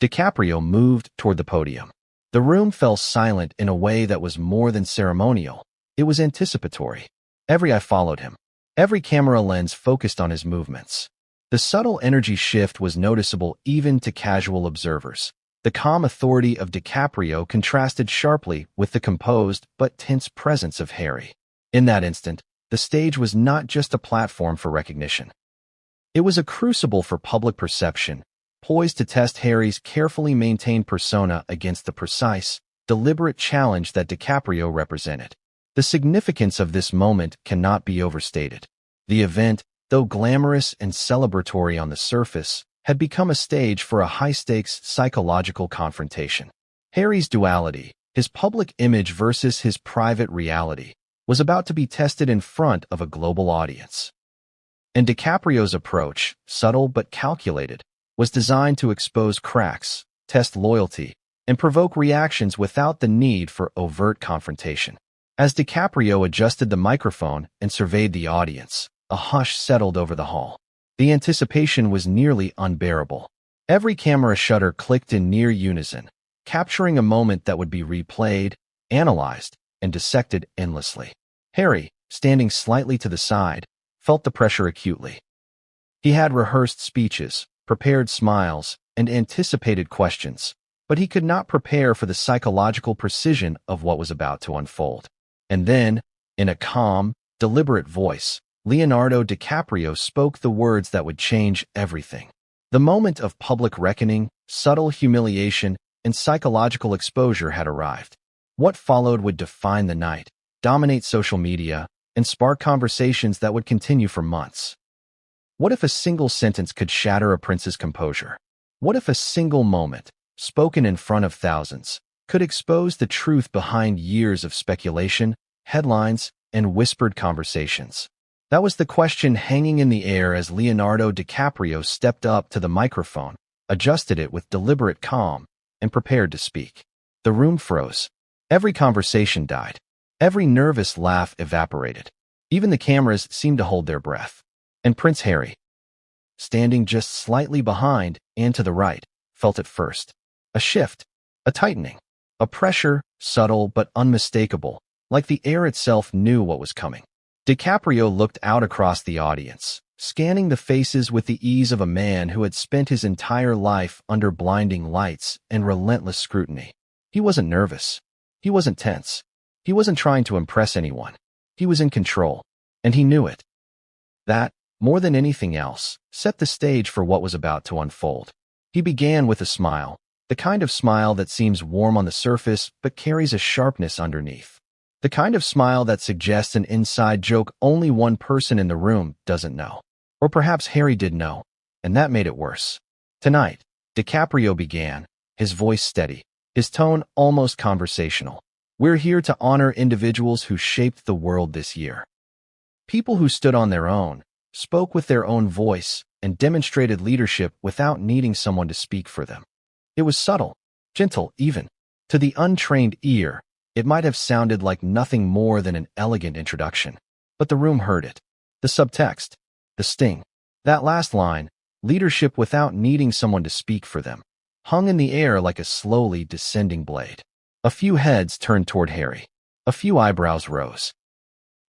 DiCaprio moved toward the podium. The room fell silent in a way that was more than ceremonial. It was anticipatory. Every eye followed him. Every camera lens focused on his movements. The subtle energy shift was noticeable even to casual observers. The calm authority of DiCaprio contrasted sharply with the composed but tense presence of Harry. In that instant, the stage was not just a platform for recognition. It was a crucible for public perception, poised to test Harry's carefully maintained persona against the precise, deliberate challenge that DiCaprio represented. The significance of this moment cannot be overstated. The event, though glamorous and celebratory on the surface, had become a stage for a high-stakes psychological confrontation. Harry's duality, his public image versus his private reality, was about to be tested in front of a global audience. And DiCaprio's approach, subtle but calculated, was designed to expose cracks, test loyalty, and provoke reactions without the need for overt confrontation. As DiCaprio adjusted the microphone and surveyed the audience, a hush settled over the hall. The anticipation was nearly unbearable. Every camera shutter clicked in near unison, capturing a moment that would be replayed, analyzed, and dissected endlessly. Harry, standing slightly to the side, felt the pressure acutely. He had rehearsed speeches, prepared smiles, and anticipated questions, but he could not prepare for the psychological precision of what was about to unfold. And then, in a calm, deliberate voice, Leonardo DiCaprio spoke the words that would change everything. The moment of public reckoning, subtle humiliation, and psychological exposure had arrived. What followed would define the night, dominate social media, and spark conversations that would continue for months. What if a single sentence could shatter a prince's composure? What if a single moment, spoken in front of thousands, could expose the truth behind years of speculation, headlines, and whispered conversations? That was the question hanging in the air as Leonardo DiCaprio stepped up to the microphone, adjusted it with deliberate calm, and prepared to speak. The room froze. Every conversation died. Every nervous laugh evaporated. Even the cameras seemed to hold their breath. And Prince Harry, standing just slightly behind and to the right, felt it first. A shift, a tightening, a pressure, subtle but unmistakable, like the air itself knew what was coming. DiCaprio looked out across the audience, scanning the faces with the ease of a man who had spent his entire life under blinding lights and relentless scrutiny. He wasn't nervous. He wasn't tense. He wasn't trying to impress anyone. He was in control, and he knew it. That, more than anything else, set the stage for what was about to unfold. He began with a smile, the kind of smile that seems warm on the surface but carries a sharpness underneath. The kind of smile that suggests an inside joke only one person in the room doesn't know. Or perhaps Harry did know, and that made it worse. Tonight, DiCaprio began, his voice steady, his tone almost conversational. We're here to honor individuals who shaped the world this year. People who stood on their own, spoke with their own voice, and demonstrated leadership without needing someone to speak for them. It was subtle, gentle even. To the untrained ear, it might have sounded like nothing more than an elegant introduction. But the room heard it. The subtext, the sting. That last line, leadership without needing someone to speak for them, hung in the air like a slowly descending blade. A few heads turned toward Harry. A few eyebrows rose.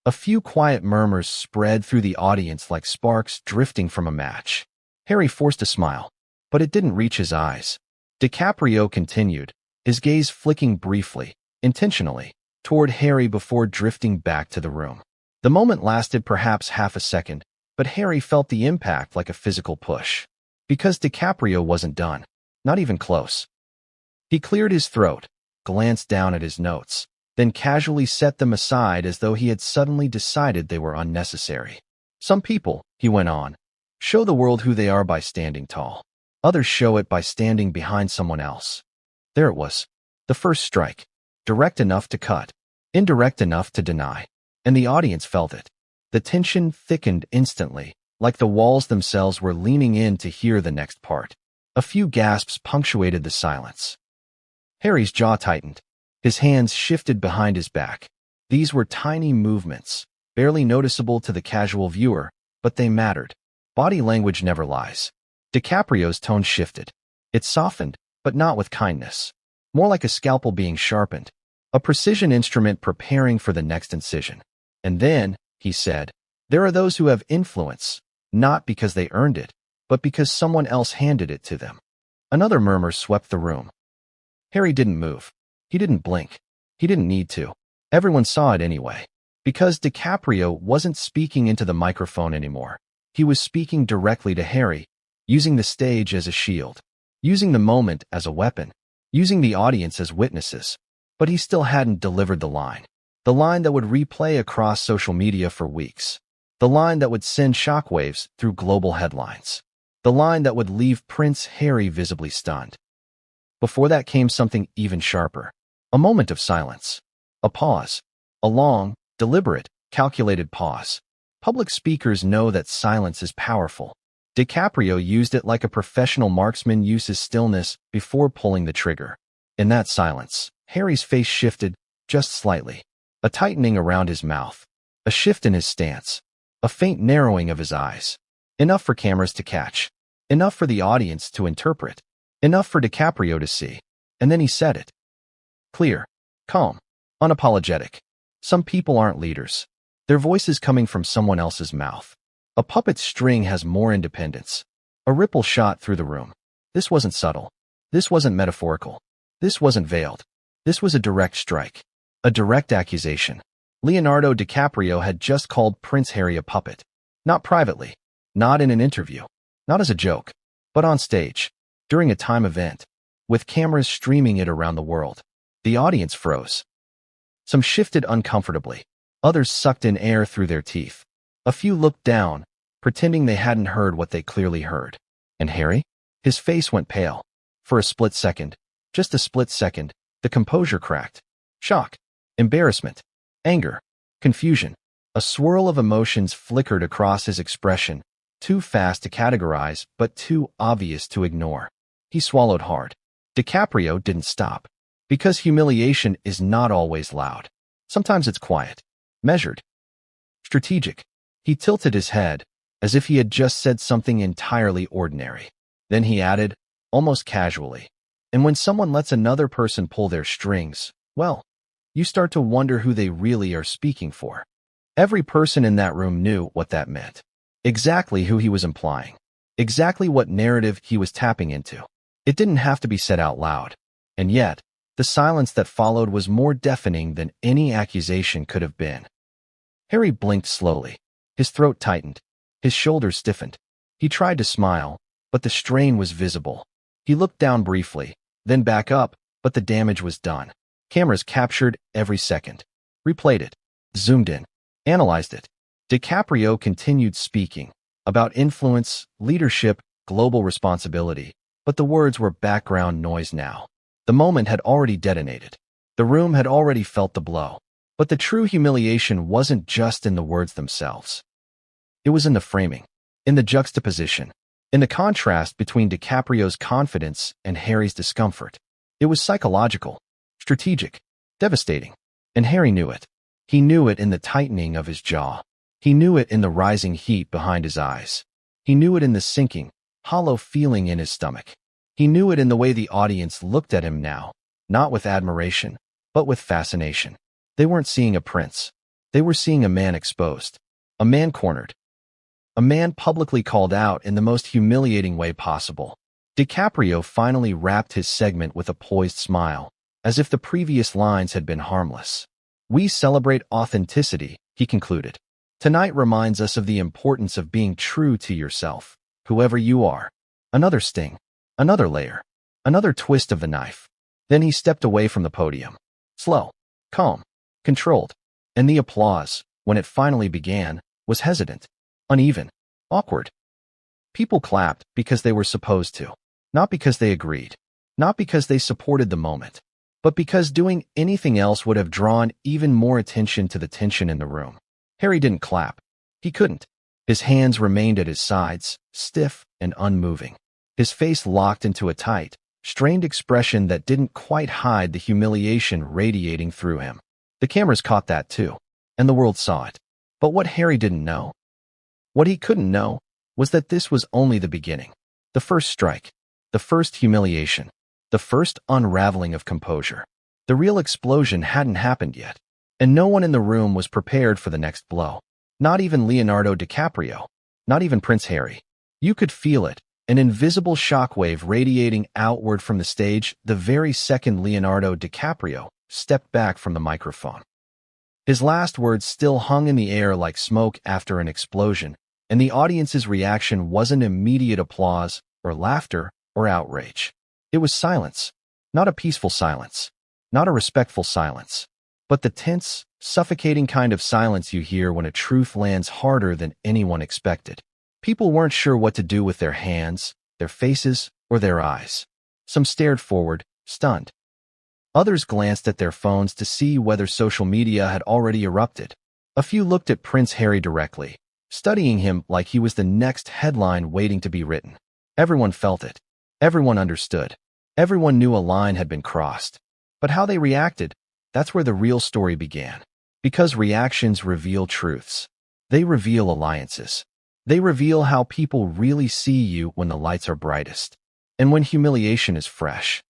A few quiet murmurs spread through the audience like sparks drifting from a match. Harry forced a smile, but it didn't reach his eyes. DiCaprio continued, his gaze flicking briefly, intentionally, toward Harry before drifting back to the room. The moment lasted perhaps half a second, but Harry felt the impact like a physical push. Because DiCaprio wasn't done, not even close. He cleared his throat, glanced down at his notes, then casually set them aside as though he had suddenly decided they were unnecessary. Some people, he went on, show the world who they are by standing tall. Others show it by standing behind someone else. There it was. The first strike. Direct enough to cut, indirect enough to deny. And the audience felt it. The tension thickened instantly, like the walls themselves were leaning in to hear the next part. A few gasps punctuated the silence. Harry's jaw tightened. His hands shifted behind his back. These were tiny movements, barely noticeable to the casual viewer, but they mattered. Body language never lies. DiCaprio's tone shifted. It softened, but not with kindness. More like a scalpel being sharpened, a precision instrument preparing for the next incision. And then, he said, there are those who have influence, not because they earned it, but because someone else handed it to them. Another murmur swept the room. Harry didn't move. He didn't blink. He didn't need to. Everyone saw it anyway. Because DiCaprio wasn't speaking into the microphone anymore. He was speaking directly to Harry, using the stage as a shield, using the moment as a weapon, using the audience as witnesses. But he still hadn't delivered the line that would replay across social media for weeks, the line that would send shockwaves through global headlines, the line that would leave Prince Harry visibly stunned. Before that came something even sharper, a moment of silence, a pause, a long, deliberate, calculated pause. Public speakers know that silence is powerful. DiCaprio used it like a professional marksman uses stillness before pulling the trigger. In that silence, Harry's face shifted, just slightly. A tightening around his mouth, a shift in his stance, a faint narrowing of his eyes. Enough for cameras to catch, enough for the audience to interpret, enough for DiCaprio to see. And then he said it. Clear, calm, unapologetic. Some people aren't leaders. Their voice is coming from someone else's mouth. A puppet string has more independence. A ripple shot through the room. This wasn't subtle. This wasn't metaphorical. This wasn't veiled. This was a direct strike. A direct accusation. Leonardo DiCaprio had just called Prince Harry a puppet. Not privately. Not in an interview. Not as a joke. But on stage. During a time event. With cameras streaming it around the world. The audience froze. Some shifted uncomfortably. Others sucked in air through their teeth. A few looked down, pretending they hadn't heard what they clearly heard. And Harry? His face went pale. For a split second, just a split second, the composure cracked. Shock, embarrassment, anger, Confusion. A swirl of emotions flickered across his expression, too fast to categorize, but too obvious to ignore. He swallowed hard. DiCaprio didn't stop. Because humiliation is not always loud. Sometimes it's quiet, measured, strategic. He tilted his head, as if he had just said something entirely ordinary. Then he added, almost casually, and when someone lets another person pull their strings, well, you start to wonder who they really are speaking for. Every person in that room knew what that meant. Exactly who he was implying. Exactly what narrative he was tapping into. It didn't have to be said out loud. And yet, the silence that followed was more deafening than any accusation could have been. Harry blinked slowly. His throat tightened. His shoulders stiffened. He tried to smile, but the strain was visible. He looked down briefly, then back up, but the damage was done. Cameras captured every second. Replayed it. Zoomed in. Analyzed it. DiCaprio continued speaking about influence, leadership, global responsibility, but the words were background noise now. The moment had already detonated. The room had already felt the blow. But the true humiliation wasn't just in the words themselves. It was in the framing, in the juxtaposition, in the contrast between DiCaprio's confidence and Harry's discomfort. It was psychological, strategic, devastating, and Harry knew it. He knew it in the tightening of his jaw. He knew it in the rising heat behind his eyes. He knew it in the sinking, hollow feeling in his stomach. He knew it in the way the audience looked at him now, not with admiration, but with fascination. They weren't seeing a prince. They were seeing a man exposed, a man cornered, a man publicly called out in the most humiliating way possible. DiCaprio finally wrapped his segment with a poised smile, as if the previous lines had been harmless. We celebrate authenticity, he concluded. Tonight reminds us of the importance of being true to yourself, whoever you are. Another sting, another layer, another twist of the knife. Then he stepped away from the podium. Slow, calm, controlled. And the applause, when it finally began, was hesitant, uneven, awkward. People clapped because they were supposed to, not because they agreed, not because they supported the moment, but because doing anything else would have drawn even more attention to the tension in the room. Harry didn't clap. He couldn't. His hands remained at his sides, stiff and unmoving. His face locked into a tight, strained expression that didn't quite hide the humiliation radiating through him. The cameras caught that too, and the world saw it. But what Harry didn't know, what he couldn't know, was that this was only the beginning. The first strike, the first humiliation, the first unraveling of composure. The real explosion hadn't happened yet, and no one in the room was prepared for the next blow. Not even Leonardo DiCaprio, not even Prince Harry. You could feel it, an invisible shockwave radiating outward from the stage the very second Leonardo DiCaprio stepped back from the microphone. His last words still hung in the air like smoke after an explosion, and the audience's reaction wasn't immediate applause or laughter or outrage. It was silence, not a peaceful silence, not a respectful silence, but the tense, suffocating kind of silence you hear when a truth lands harder than anyone expected. People weren't sure what to do with their hands, their faces, or their eyes. Some stared forward, stunned. Others glanced at their phones to see whether social media had already erupted. A few looked at Prince Harry directly, studying him like he was the next headline waiting to be written. Everyone felt it. Everyone understood. Everyone knew a line had been crossed. But how they reacted, that's where the real story began. Because reactions reveal truths. They reveal alliances. They reveal how people really see you when the lights are brightest, and when humiliation is fresh.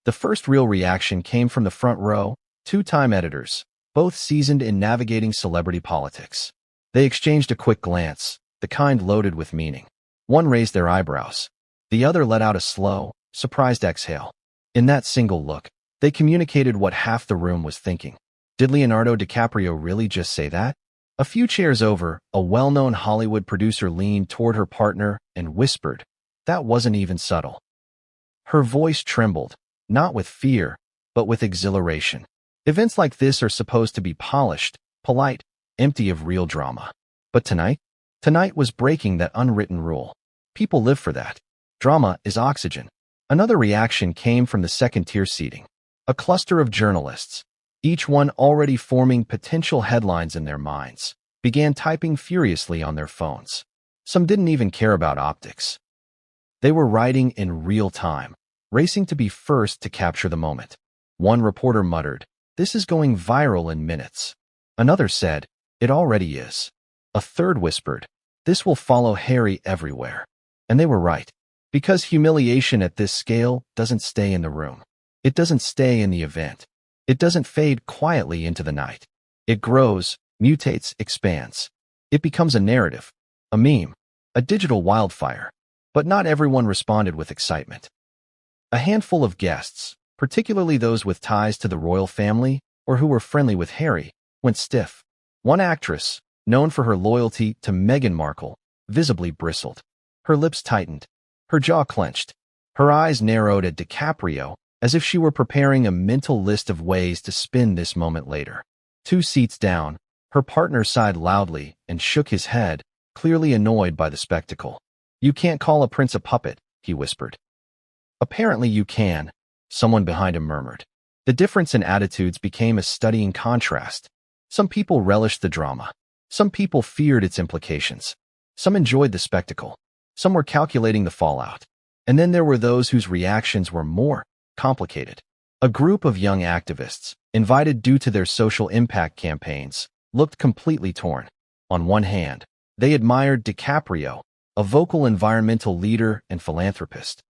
The first real reaction came from the front row, two-time editors, both seasoned in navigating celebrity politics. They exchanged a quick glance, the kind loaded with meaning. One raised their eyebrows. The other let out a slow, surprised exhale. In that single look, they communicated what half the room was thinking. Did Leonardo DiCaprio really just say that? A few chairs over, a well-known Hollywood producer leaned toward her partner and whispered, "That wasn't even subtle." Her voice trembled, not with fear, but with exhilaration. Events like this are supposed to be polished, polite, empty of real drama. But tonight was breaking that unwritten rule. People live for that. Drama is oxygen. Another reaction came from the second-tier seating. A cluster of journalists. each one already forming potential headlines in their minds, began typing furiously on their phones. Some didn't even care about optics. They were writing in real time, racing to be first to capture the moment. One reporter muttered, "This is going viral in minutes." Another said, "It already is." A third whispered, "This will follow Harry everywhere." And they were right, because humiliation at this scale doesn't stay in the room. It doesn't stay in the event. It doesn't fade quietly into the night. It grows, mutates, expands. It becomes a narrative, a meme, a digital wildfire. But not everyone responded with excitement. A handful of guests, particularly those with ties to the royal family or who were friendly with Harry, went stiff. One actress, known for her loyalty to Meghan Markle, visibly bristled. Her lips tightened, her jaw clenched, her eyes narrowed at DiCaprio, as if she were preparing a mental list of ways to spin this moment later. 2 seats down, her partner sighed loudly and shook his head, clearly annoyed by the spectacle. "You can't call a prince a puppet," he whispered. "Apparently you can," someone behind him murmured. The difference in attitudes became a stunning contrast. Some people relished the drama. Some people feared its implications. Some enjoyed the spectacle. Some were calculating the fallout. And then there were those whose reactions were more complicated. A group of young activists, invited due to their social impact campaigns, looked completely torn. On one hand, they admired DiCaprio, a vocal environmental leader and philanthropist.